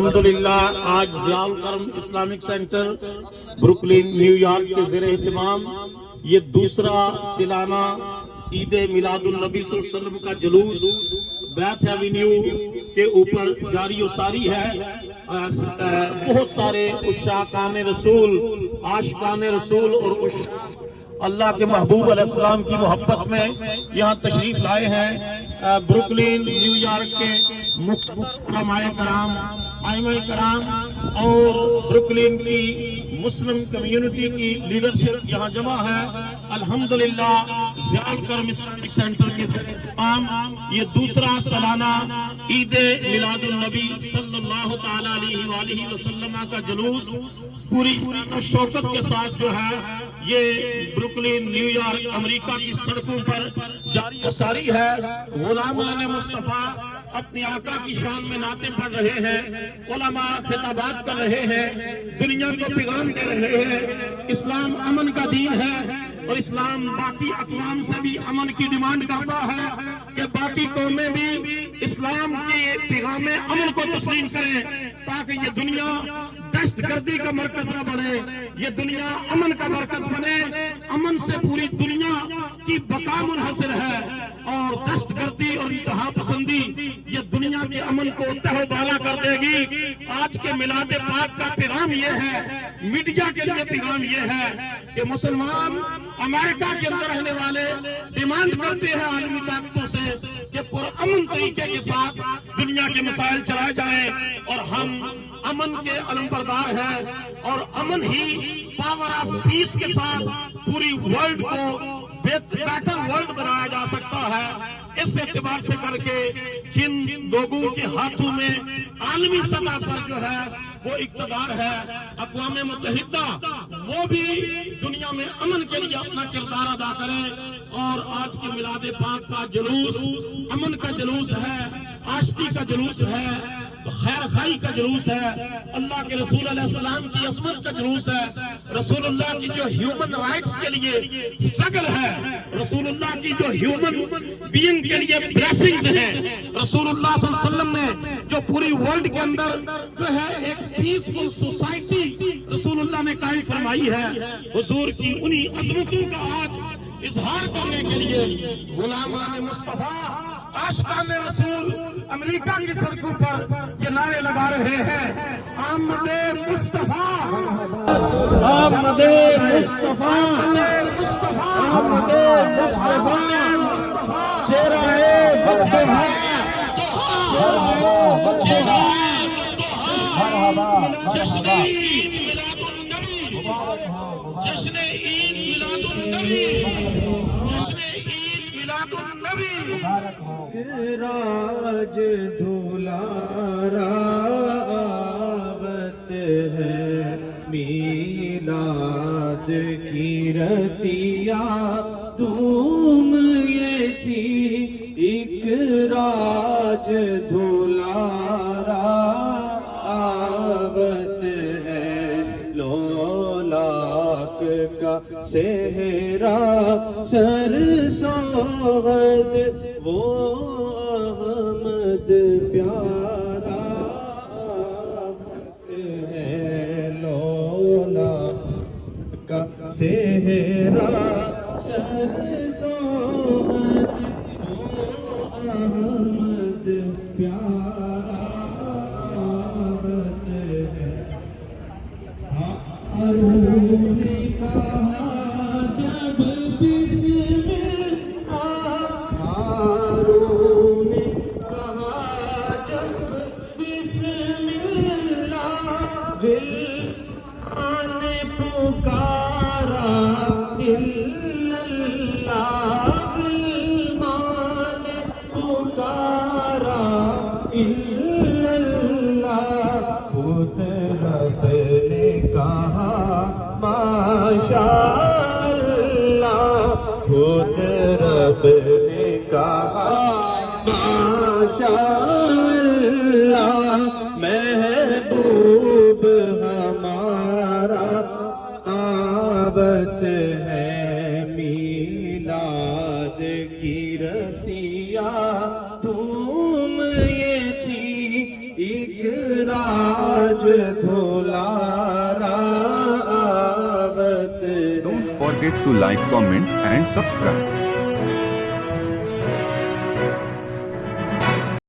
الحمدللہ آج Zia Al-Karam Islamic centre Brooklyn new York کے زیر اہتمام یہ دوسرا سالانہ عید میلاد النبی صلی اللہ علیہ وسلم کا جلوس بیت ایونیو کے اوپر جاری و ساری ہے۔ بہت سارے عشاقان رسول، عاشقان رسول اور اللہ کے محبوب علیہ السلام کی محبت میں یہاں تشریف لائے ہیں۔ بروکلن نیو یارک کے مختلف علماء کرام، ائمہ کرام اور بروکلن کی مسلم کمیونٹی کی لیڈرشپ یہاں جمع ہے۔ الحمدللہ ضیاء الکرم اسلامک سینٹر کے اہتمام یہ دوسرا سالانہ عید میلاد النبی صلی اللہ تعالی علیہ وآلہ وسلم کا جلوس پوری شوکت کے ساتھ جو ہے یہ بروکلن نیو یارک امریکہ کی سڑکوں پر جاری و ساری ہے۔ غلامان مصطفیٰ اپنی آقا کی شان میں نعتیں پڑھ رہے ہیں، علماء خطابات کر رہے ہیں، دنیا کو پیغام دے رہے ہیں۔ اسلام امن کا دین ہے اور اسلام باقی اقوام سے بھی امن کی ڈیمانڈ کرتا ہے کہ باقی قومیں بھی اسلام کے پیغام امن کو تسلیم کریں تاکہ یہ دنیا دہشت گردی کا مرکز نہ بنے، یہ دنیا امن کا مرکز بنے۔ امن سے پوری دنیا کی بقا منحصر ہے اور دہشت گردی اور انتہا پسندی یہ دنیا کے امن کو تہو بالا کر دے گی۔ آج کے میلاد پاک کا پیغام یہ ہے، میڈیا کے لیے پیغام یہ ہے کہ مسلمان امریکہ کے اندر رہنے والے ڈیمانڈ کرتے ہیں عالمی طاقتوں سے کہ پرامن طریقے کے ساتھ دنیا کے مسائل چلائے جائیں، اور ہم امن کے علمبردار ہیں اور امن ہی پاور آف پیس کے ساتھ پوری ورلڈ کو بیٹر ورلڈ بنایا جا سکتا ہے۔ اس اعتبار سے کر کے جن لوگوں کے ہاتھوں میں عالمی سطح پر جو ہے وہ اقتدار ہے، اقوام متحدہ، وہ بھی دنیا میں امن کے لیے اپنا کردار ادا کرے۔ اور آج کے میلاد پاک کا جلوس امن کا جلوس ہے، عاشقی کا جلوس ہے، خیر خائی کا جلوس ہے، اللہ کے رسول علیہ السلام کی عظمت کا جلوس ہے، رسول اللہ کی جو ہیومن رائٹس کے لیے سٹرگل ہے، رسول اللہ کی جو ہیومن بینگ کے لیے بلیسنگز ہیں، رسول اللہ صلی اللہ علیہ وسلم نے جو پوری ورلڈ کے اندر جو ہے ایک پیسفل سوسائٹی رسول اللہ نے قائم فرمائی ہے، حضور کی انہی عظمتوں کا آج اظہار کرنے کے لیے غلامان مصطفیٰ، عاشقان رسول امریکہ کی سڑکوں پر یہ نعرے لگا رہے ہیں، آمد مصطفیٰ، آمد مصطفیٰ، آمد مصطفیٰ، چہرہ مصطفیٰ، جشن عید میلاد النبی، جشن عید میلاد النبی، جشن عید میلاد النبی۔ راج دولارا آوت ہے میلاد کی رتیا تم یہ تھی، ایک راج دولارا آوت ہے لولاک کا صحرا سر سوغد وہ احمد پیارا ہے لولاک کا صحرا سر سوغد وہ احمد پیارا ہارون نے کہا جب بسم ہارون نے کہا جب بسم اللہ دل نے پکارا الا اللہ، دل نے پکارا الا اللہ، خود رب نے کہا ماشاء اللہ، خود رب نے کہا ماشاء اللہ، محبوب ہمارا آبت ہے میلاد کی رتیا تم یہ تھی، ایک راج آج دھلارا آوت Don't forget to like, comment and subscribe.